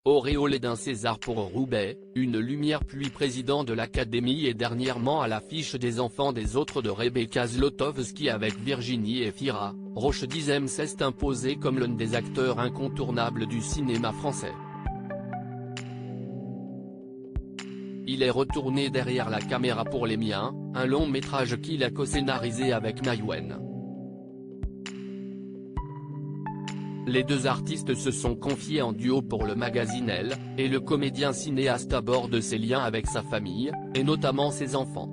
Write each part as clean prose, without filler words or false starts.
auréolé d'un César pour Roubaix, une lumière puis président de l'Académie et dernièrement à l'affiche des Enfants des autres de Rebecca Zlotowski avec Virginie Efira, Roche Dizem s'est imposé comme l'un des acteurs incontournables du cinéma français. Il est retourné derrière la caméra pour Les Miens, un long métrage qu'il a co-scénarisé avec Maïwenn. Les deux artistes se sont confiés en duo pour le magazine Elle, et le comédien cinéaste aborde ses liens avec sa famille, et notamment ses enfants.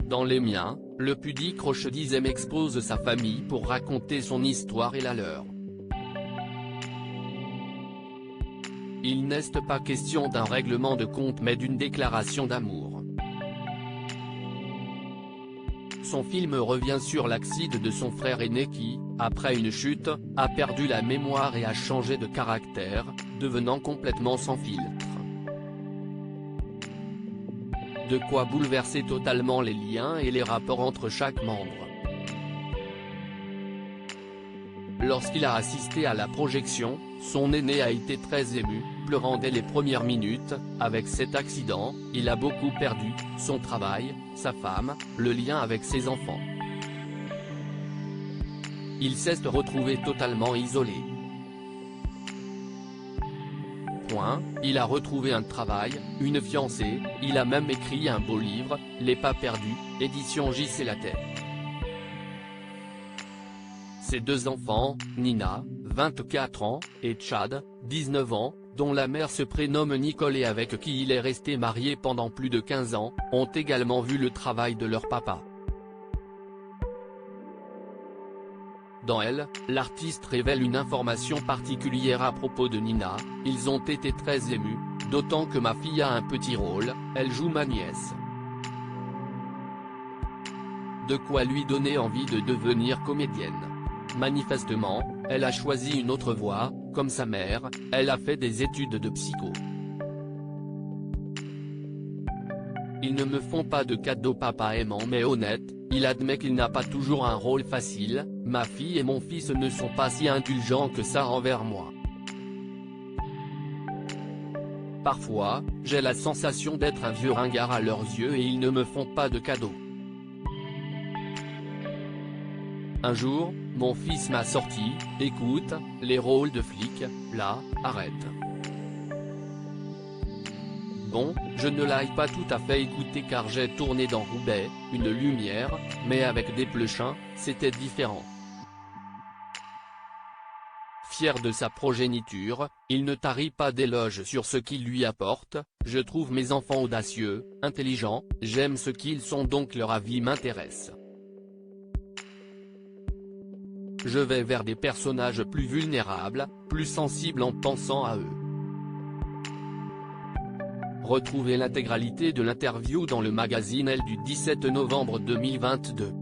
Dans Les Miens, le pudique Roche Dizem expose sa famille pour raconter son histoire et la leur. Il n'est pas question d'un règlement de compte mais d'une déclaration d'amour. Son film revient sur l'accident de son frère aîné qui, après une chute, a perdu la mémoire et a changé de caractère, devenant complètement sans filtre. De quoi bouleverser totalement les liens et les rapports entre chaque membre. Lorsqu'il a assisté à la projection, son aîné a été très ému, pleurant dès les premières minutes. Avec cet accident, il a beaucoup perdu, son travail, sa femme, le lien avec ses enfants. Il s'est retrouvé totalement isolé. Il a retrouvé un travail, une fiancée, il a même écrit un beau livre, Les Pas Perdus, édition J.C. Lattès. Ses deux enfants, Nina, 24 ans, et Chad, 19 ans, dont la mère se prénomme Nicole et avec qui il est resté marié pendant plus de 15 ans, ont également vu le travail de leur papa. Dans Elle, l'artiste révèle une information particulière à propos de Nina: ils ont été très émus, d'autant que ma fille a un petit rôle, elle joue ma nièce. De quoi lui donner envie de devenir comédienne. Manifestement, elle a choisi une autre voie, comme sa mère, elle a fait des études de psycho. Ils ne me font pas de cadeaux papa aimant mais honnête, il admet qu'il n'a pas toujours un rôle facile, ma fille et mon fils ne sont pas si indulgents que ça envers moi. Parfois, j'ai la sensation d'être un vieux ringard à leurs yeux et ils ne me font pas de cadeaux. Un jour, mon fils m'a sorti, écoute, les rôles de flic, là, arrête. Bon, je ne l'ai pas tout à fait écouté car j'ai tourné dans Roubaix, une lumière, mais avec des pleuchins, c'était différent. Fier de sa progéniture, il ne tarit pas d'éloges sur ce qu'il lui apporte. Je trouve mes enfants audacieux, intelligents, j'aime ce qu'ils sont donc leur avis m'intéresse. Je vais vers des personnages plus vulnérables, plus sensibles en pensant à eux. Retrouvez l'intégralité de l'interview dans le magazine Elle du 17 novembre 2022.